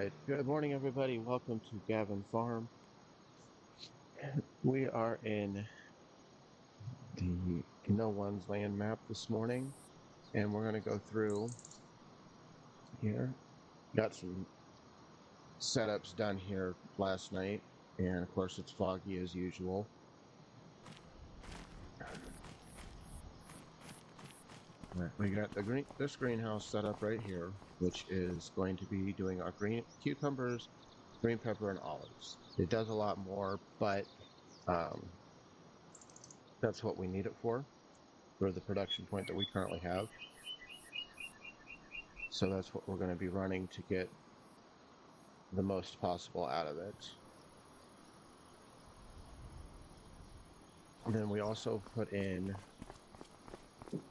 Alright, good morning everybody. Welcome to Gavin Farm. We are in the No One's Land map this morning, and we're going to go through here. Got some setups done here last night, and of course it's foggy as usual. We got this greenhouse set up right here, which is going to be doing our green cucumbers, green pepper, and olives. It does a lot more, but that's what we need it for the production point that we currently have. So that's what we're going to be running to get the most possible out of it. And then we also put in,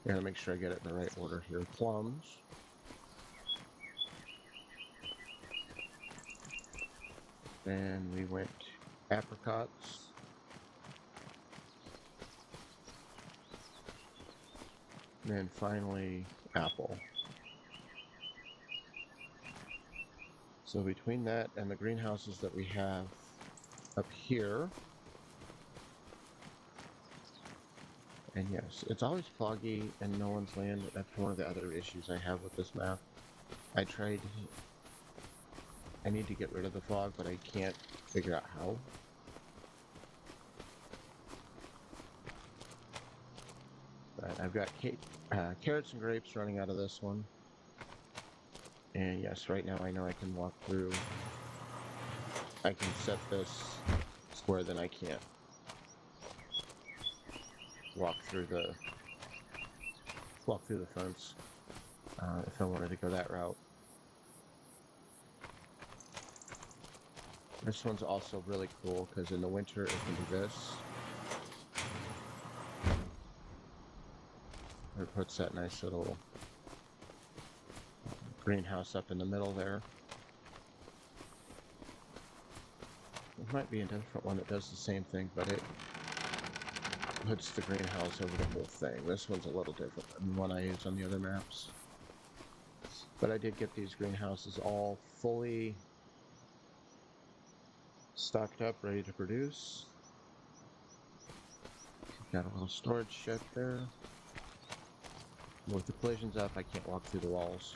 gotta make sure I get it in the right order here, plums. Then we went apricots. And then finally apple. So between that and the greenhouses that we have up here, and yes, it's always foggy in No One's Land. That's one of the other issues I have with this map. I need to get rid of the fog, but I can't figure out how. But I've got carrots and grapes running out of this one. And yes, right now I know I can walk through. I can set this square, then I can't walk through the fence if I wanted to go that route. This one's also really cool because in the winter it can do this. It puts that nice little greenhouse up in the middle there. There might be a different one that does the same thing, but it puts the greenhouse over the whole thing. This one's a little different than the one I use on the other maps. But I did get these greenhouses all fully stocked up, ready to produce. Got a little storage shed there. With the collisions up, I can't walk through the walls.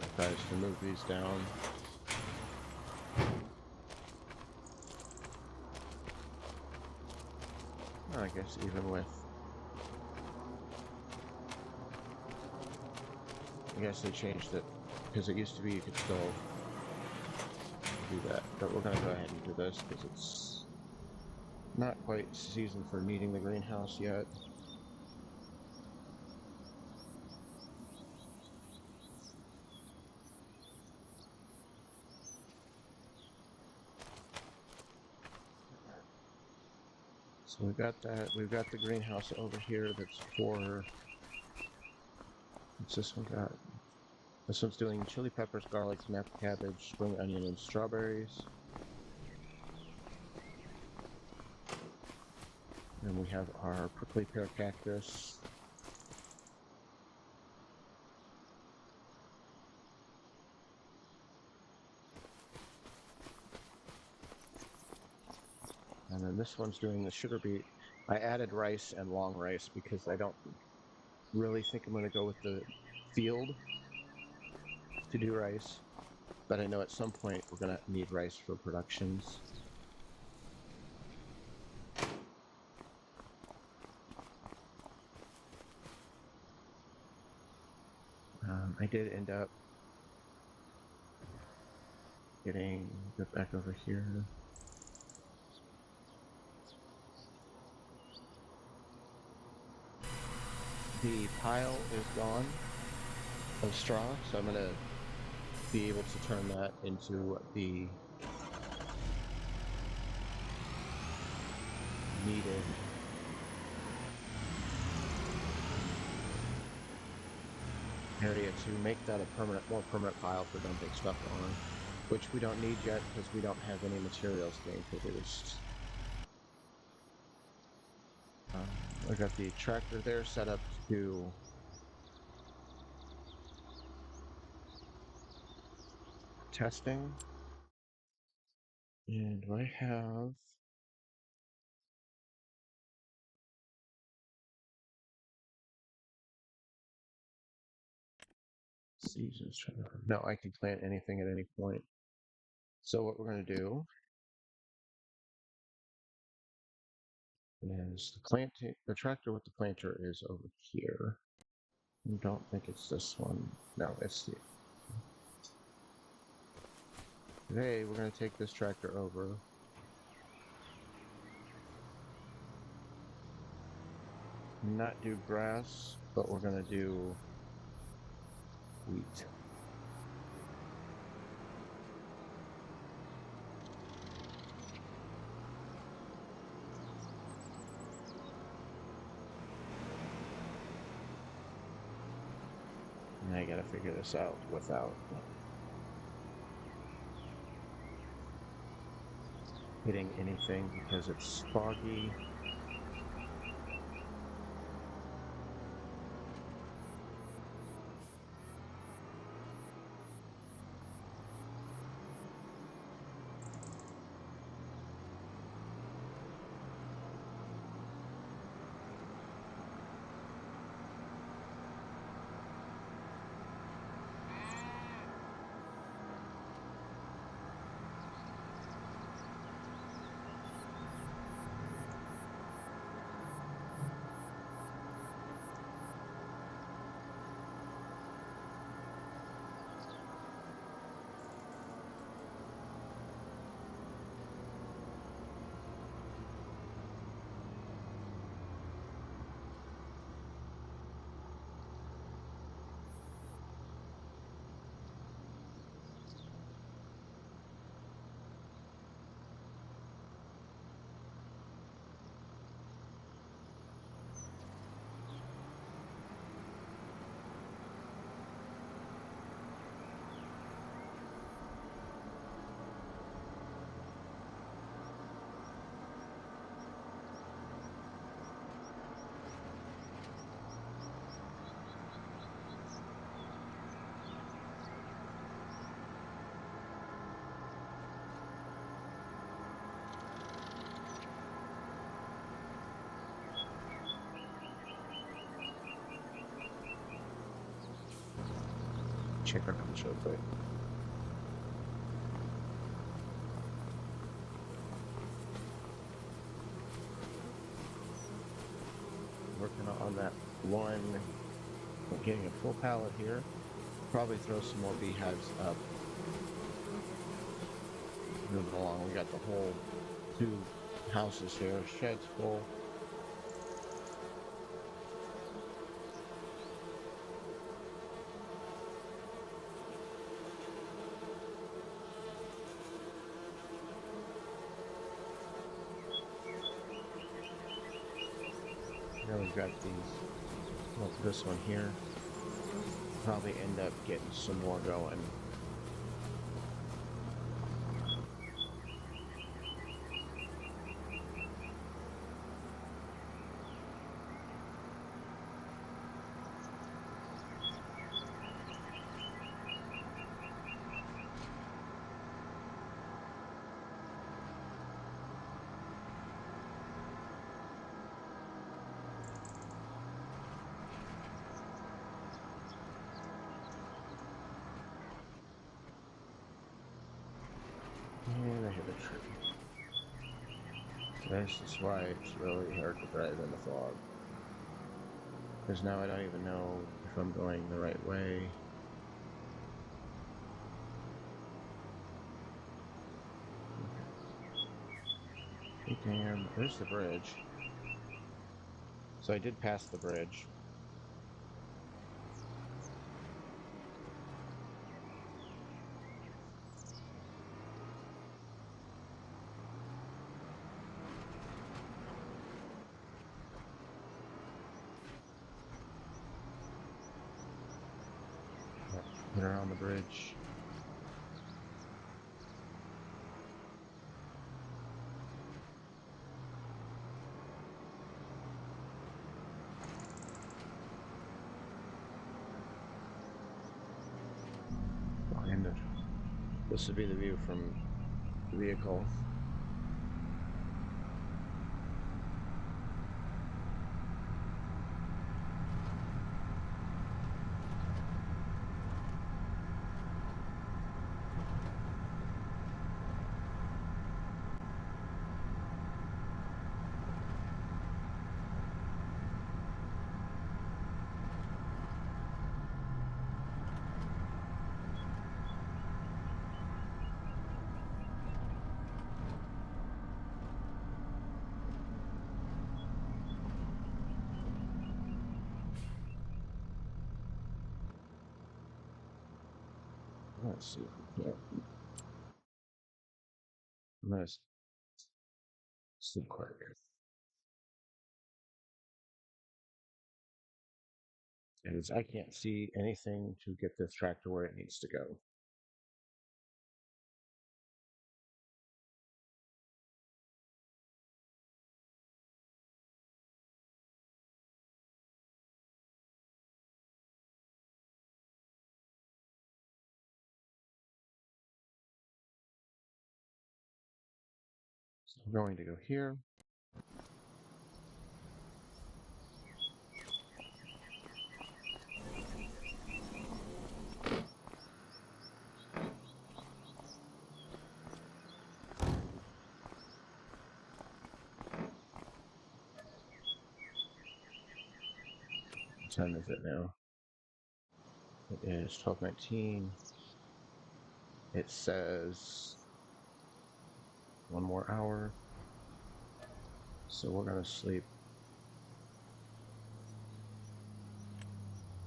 If I was to move these down, I guess even with, I guess they changed it, because it used to be you could still do that, but we're going to go ahead and do this because it's not quite season for needing the greenhouse yet. So we've got that. We've got the greenhouse over here that's for, what's this one got? This one's doing chili peppers, garlic, snap cabbage, spring onion, and strawberries. And we have our prickly pear cactus. And then this one's doing the sugar beet. I added rice and long rice because I don't really think I'm going to go with the field to do rice. But I know at some point we're going to need rice for productions. I did end up getting it back over here. The pile is gone of straw, so I'm going to be able to turn that into the needed area to make that a more permanent pile for dumping stuff on, which we don't need yet because we don't have any materials being produced. I got the tractor there set up to testing. And I have seasons. No, I can plant anything at any point. So what we're going to do is the tractor with the planter is over here. I don't think it's this one. No, it's the. Today we're going to take this tractor over. Not do grass, but we're going to do wheat. And I gotta figure this out without hitting anything because it's foggy. Check our control plate. Working on that one. We're getting a full pallet here. Probably throw some more beehives up. Moving along, we got the whole 2 houses here. Shed's full. Now we've got these. Well, this one here. Probably end up getting some more going. And I hit a tree. This is why it's really hard to drive in the fog. Because now I don't even know if I'm going the right way. Okay. Damn, there's the bridge. So I did pass the bridge. Get around the bridge. Behind it. This would be the view from the vehicle. Let's see. Yeah. I'm gonna sleep quick. Because I can't see anything to get this tractor where it needs to go. So I'm going to go here. What time is it now? It is 12:19. It says 1 more hour. So we're gonna sleep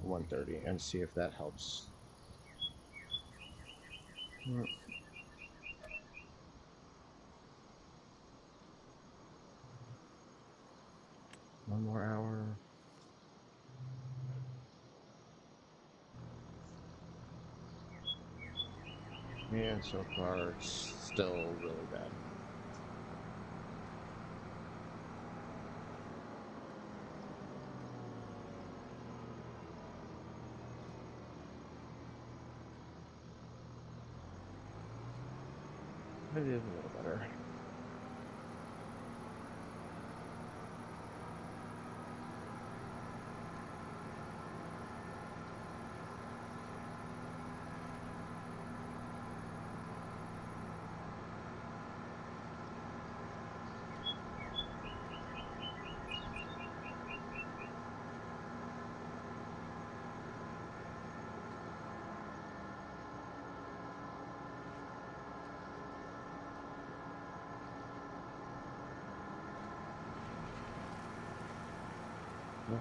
1:30 and see if that helps. One more hour. And so far it's still really bad. It is a little better.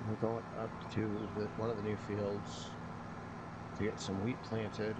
We're going up to one of the new fields to get some wheat planted.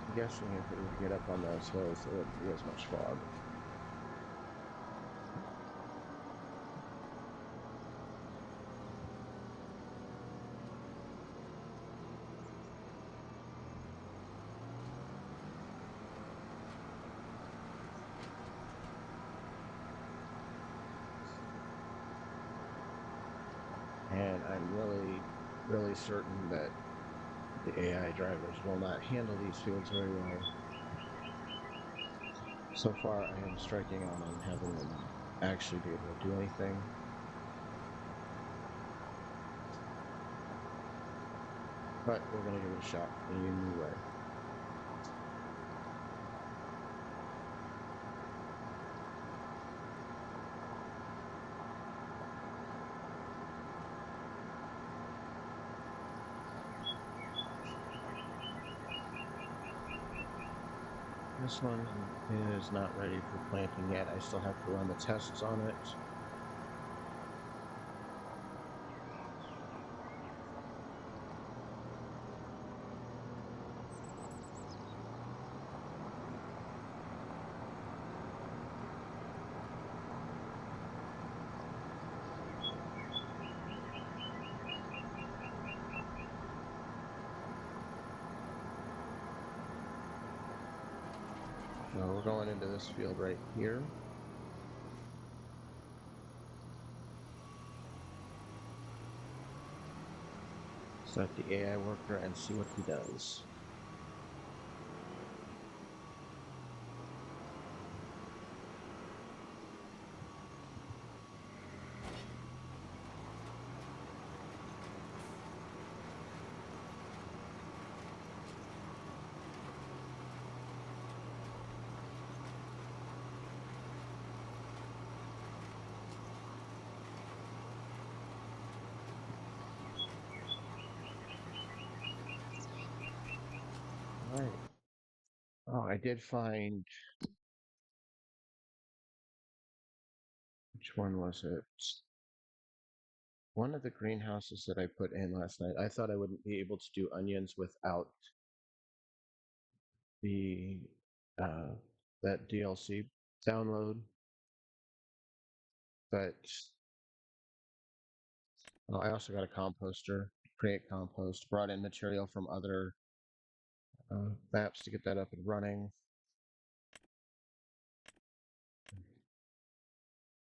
I'm guessing if it would get up on those hills, there wouldn't be as much fog. And I'm really certain that the AI drivers will not handle these fields very well. So far, I am striking out on having them actually be able to do anything. But we're going to give it a shot in a new way. This one is not ready for planting yet. I still have to run the tests on it. So we're going into this field right here. Set the AI worker and see what he does. Alright. Oh, I did find... Which one was it? One of the greenhouses that I put in last night, I thought I wouldn't be able to do onions without the that DLC download, but well, I also got a composter, create compost, brought in material from other maps to get that up and running.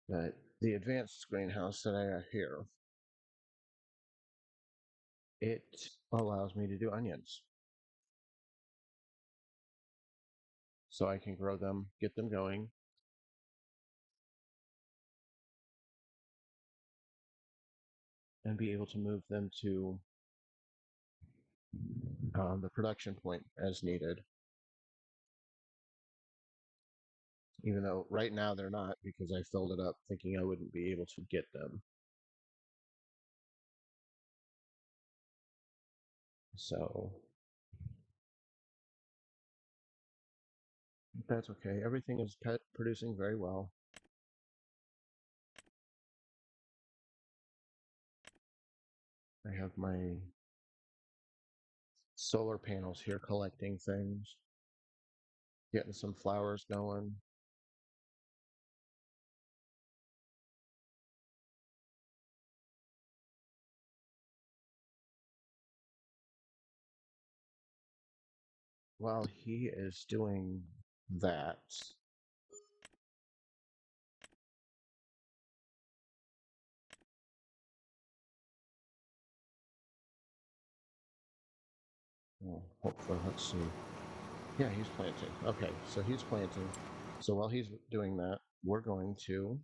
But the advanced greenhouse that I got here, it allows me to do onions. So I can grow them, get them going. And be able to move them to the production point as needed. Even though right now they're not, because I filled it up thinking I wouldn't be able to get them. So that's okay. Everything is producing very well. I have my solar panels here collecting things, getting some flowers going. While he is doing that, well, hopefully, let's see. Yeah, he's planting. Okay, so he's planting. So while he's doing that, we're going to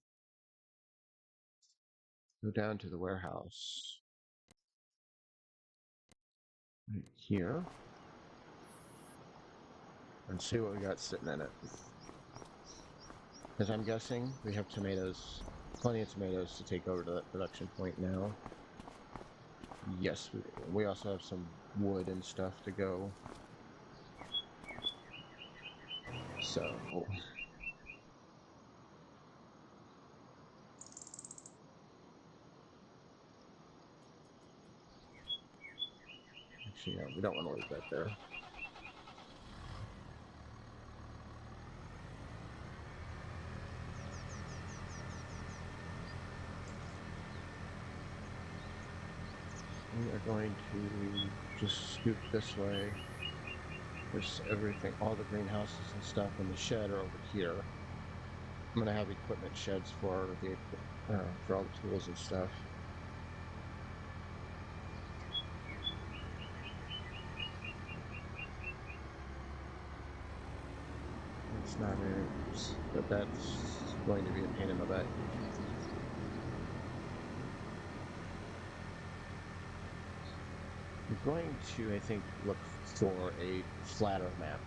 go down to the warehouse right here and see what we got sitting in it. Because I'm guessing we have tomatoes, plenty of tomatoes to take over to that production point now. Yes, we also have some wood and stuff to go. So... Actually, yeah, we don't want to leave that there. We are going to just scoot this way. There's everything, all the greenhouses and stuff in the shed are over here. I'm gonna have equipment sheds for all the tools and stuff. That's not it, but that's going to be a pain in the butt. I'm going to, I think, look for a flatter map.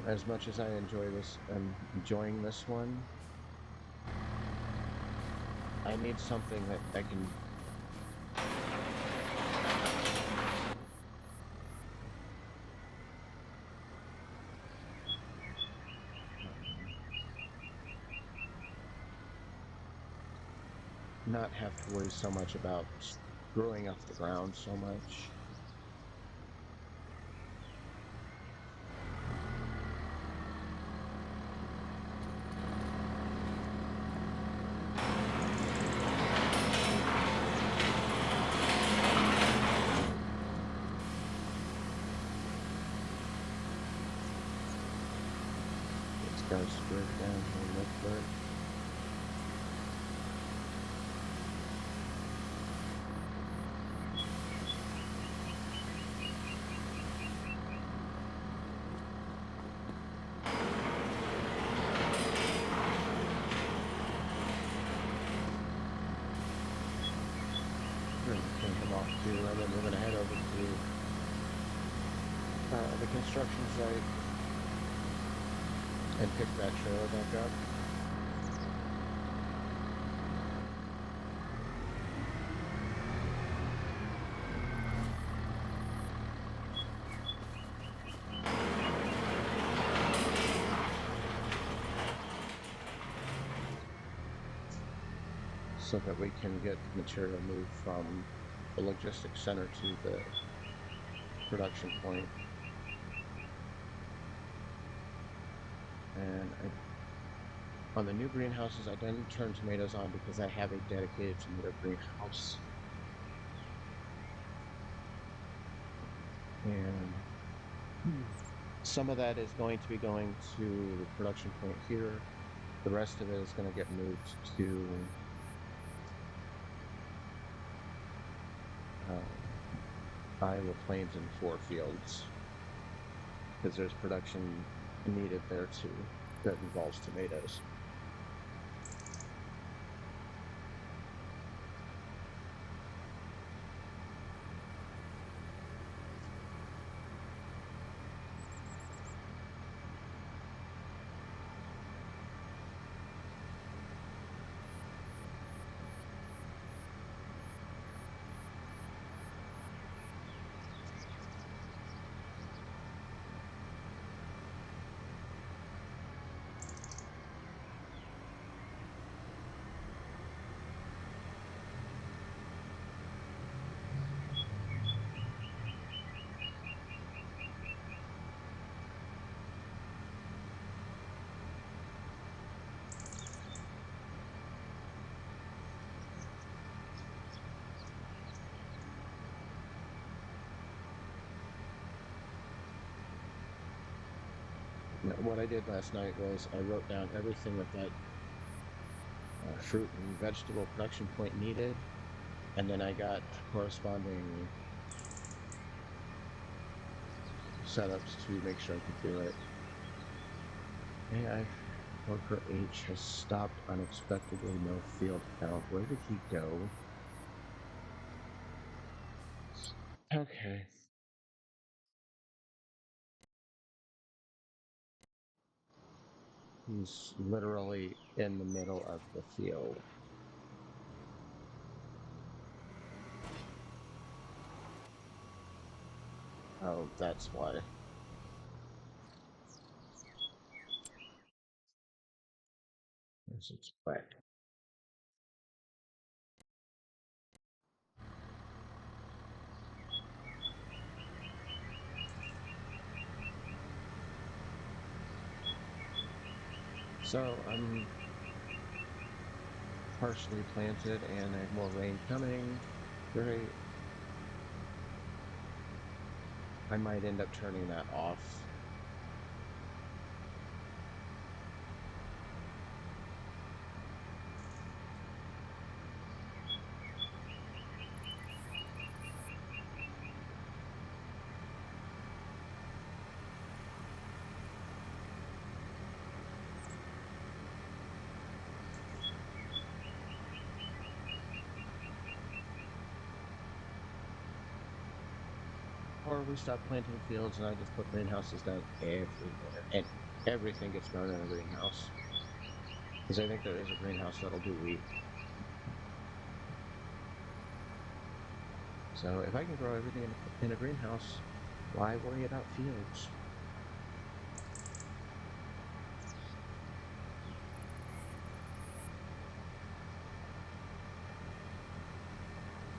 As much as I enjoy this, I'm enjoying this one, I need something that I can... not have to worry so much about screwing up the ground so much. Let's go straight down here, look for it. We're gonna clean them off too, and then we're gonna head over to the construction site and pick that trailer back up. So that we can get material moved from the logistics center to the production point. And on the new greenhouses, I didn't turn tomatoes on because I have a dedicated tomato greenhouse. And some of that is going to be going to the production point here. The rest of it is going to get moved to Iowa Plains and 4 Fields, because there's production needed there too that involves tomatoes. What I did last night was I wrote down everything that fruit and vegetable production point needed, and then I got corresponding setups to make sure I could do it. AI worker H has stopped unexpectedly, no field count. Where did he go? Okay. He's literally in the middle of the field. Oh, that's why. Yes, it's wet. So I'm partially planted and I have more rain coming. I might end up turning that off. Or we stop planting fields and I just put greenhouses down everywhere. And everything gets grown in a greenhouse. Because I think there is a greenhouse that'll do wheat. So if I can grow everything in a greenhouse, why worry about fields?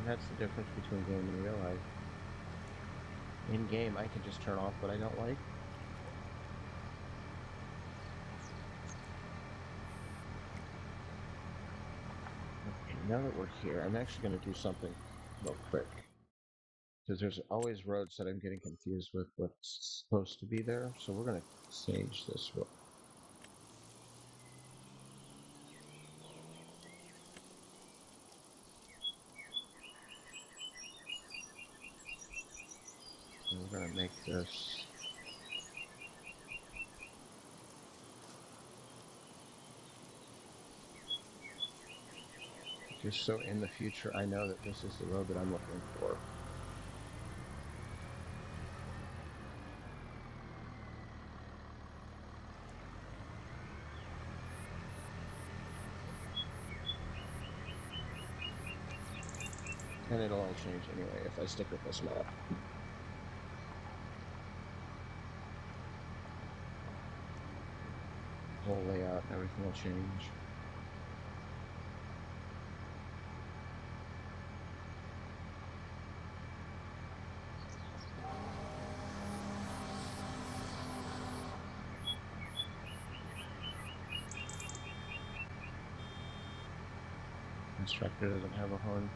That's the difference between game and real life. In game, I can just turn off what I don't like. Okay, now that we're here, I'm actually going to do something real quick. Because there's always roads that I'm getting confused with what's supposed to be there. So we're going to sage this real. And we're going to make this just so in the future I know that this is the road that I'm looking for. And it'll all change anyway if I stick with this map. The whole layout and everything will change. This tractor doesn't have a horn.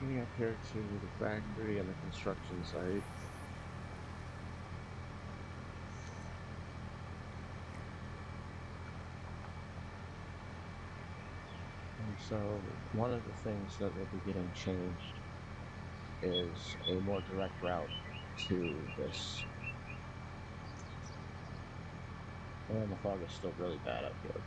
Getting up here to the factory and the construction site. And so one of the things that will be getting changed is a more direct route to this. And the fog is still really bad up here.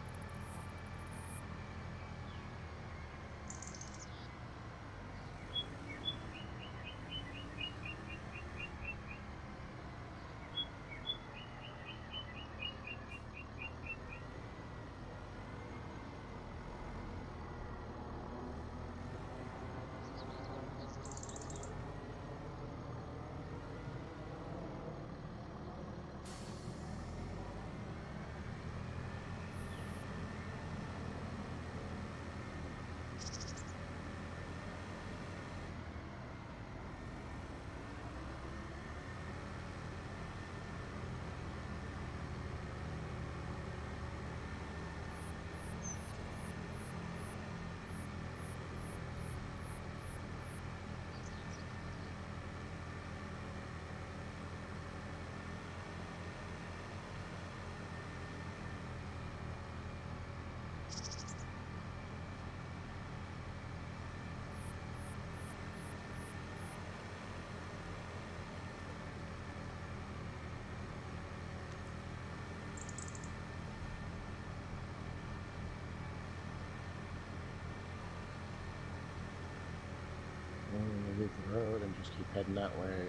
And we leave the road and just keep heading that way.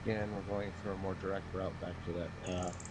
Again, we're going for a more direct route back to that path.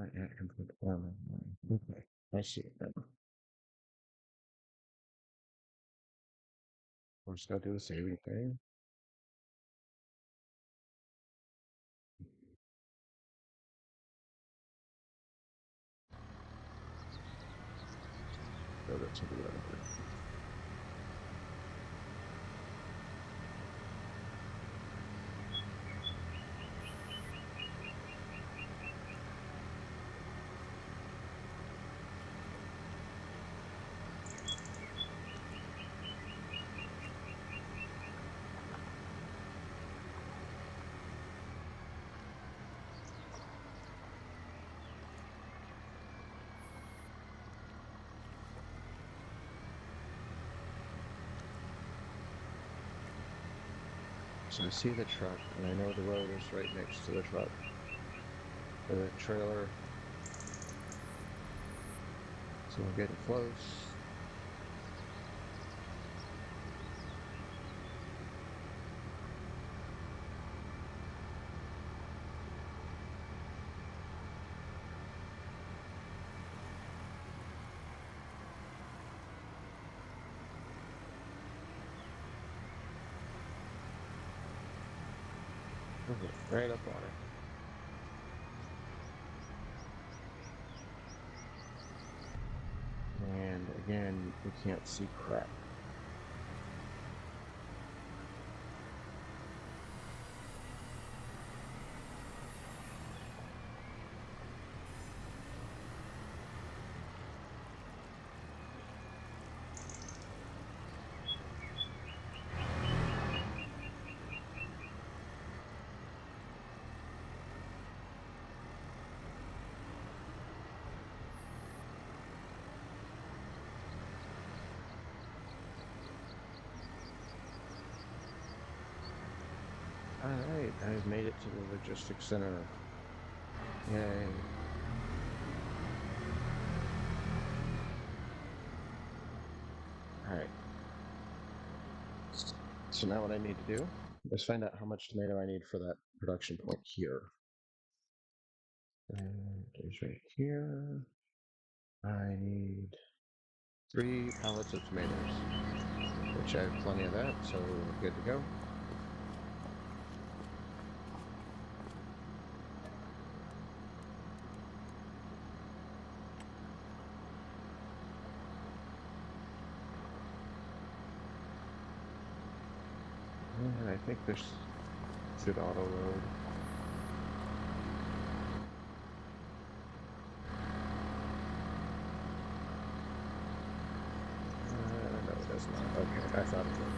My app can put on. Okay, I see it now. We're just gonna do the saving thing. Go to the other. So I see the truck, and I know the road is right next to the truck. The trailer. So we're getting close. Right up on it. And again, we can't see crap. Alright, I've made it to the logistics center. Yay. Alright. So now what I need to do is find out how much tomato I need for that production point here. And there's right here. I need 3 pallets of tomatoes, which I have plenty of that, so we're good to go. And I think this should auto load. No, it does not. Okay, I thought it would.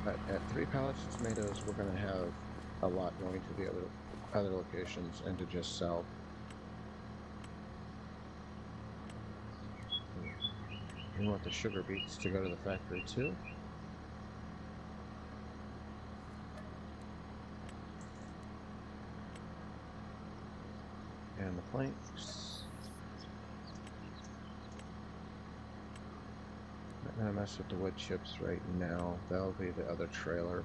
But at 3 pallets of tomatoes, we're going to have a lot going to the other locations and to just sell. We want the sugar beets to go to the factory too. And the planks. I'm gonna mess with the wood chips right now. That'll be the other trailer.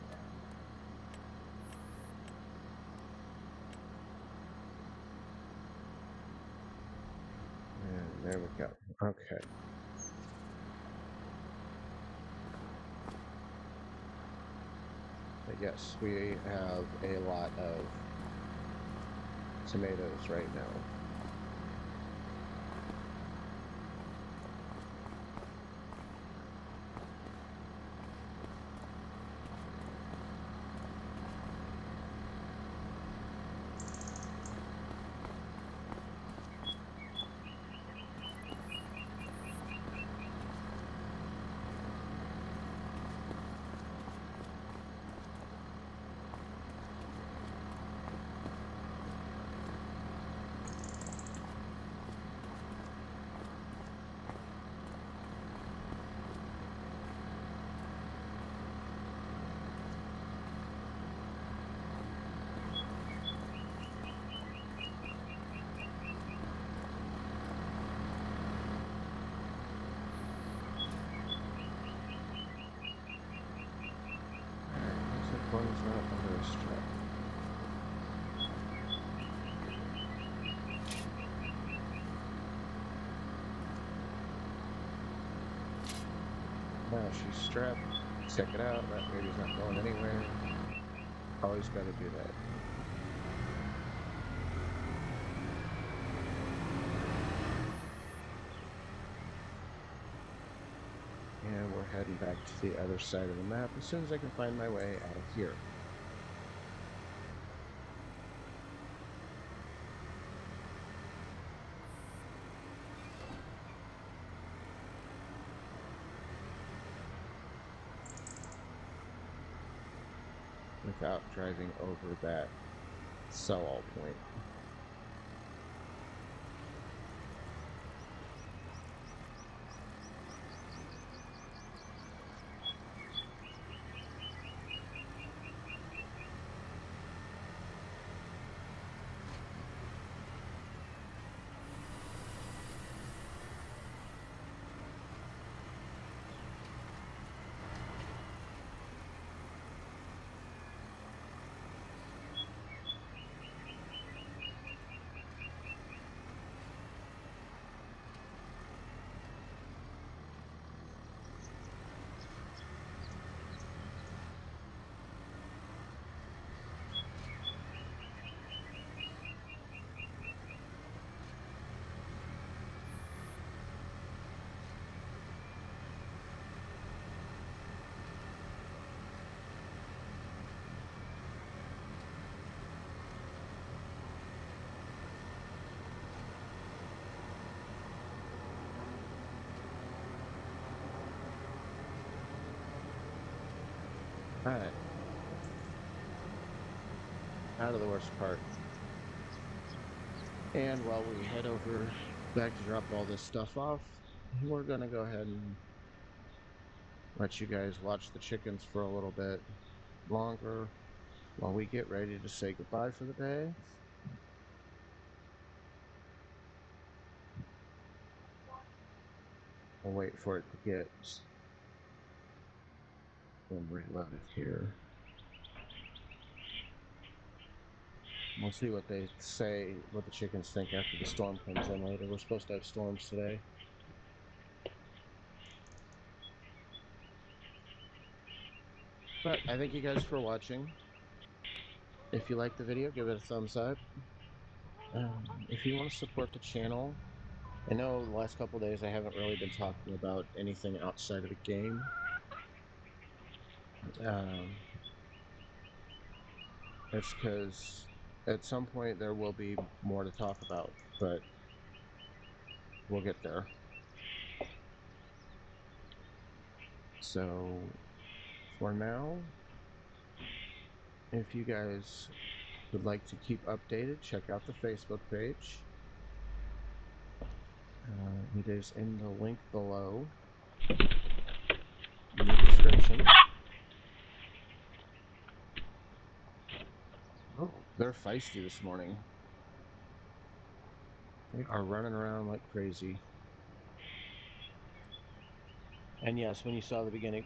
And there we go. Okay. But yes, we have a lot of tomatoes right now. Coins not under a strap. Now she's strapped. Check it out. That baby's not going anywhere. Always got to do that. And we're heading back to the other side of the map as soon as I can find my way out of here. Without driving over that sell-all point. Alright. Out of the worst part. And while we head over back to drop all this stuff off, we're gonna go ahead and let you guys watch the chickens for a little bit longer while we get ready to say goodbye for the day. We'll wait for it to get reloaded here. We'll see what they say, what the chickens think after the storm comes in later. We're supposed to have storms today. But I thank you guys for watching. If you like the video, give it a thumbs up. If you want to support the channel, I know the last couple days I haven't really been talking about anything outside of the game. It's because at some point there will be more to talk about, but we'll get there. So for now, if you guys would like to keep updated, check out the Facebook page. It is in the link below in the description. Oh, they're feisty this morning. They are running around like crazy. And yes, when you saw the beginning,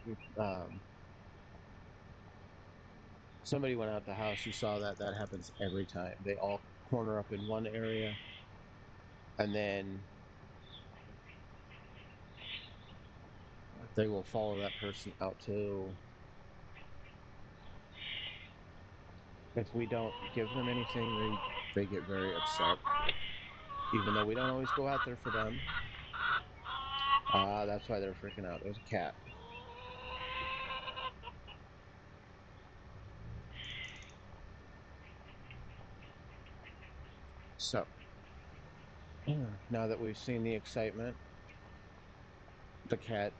somebody went out the house, you saw that. That happens every time. They all corner up in one area, and then they will follow that person out too. If we don't give them anything, they get very upset. Even though we don't always go out there for them. That's why they're freaking out. There's a cat. So, now that we've seen the excitement, the cat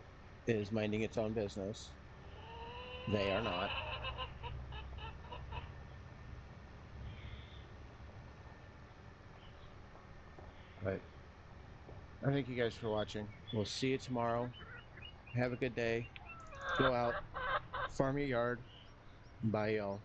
is minding its own business. They are not. But I thank you guys for watching. We'll see you tomorrow. Have a good day. Go out, farm your yard. Bye, y'all.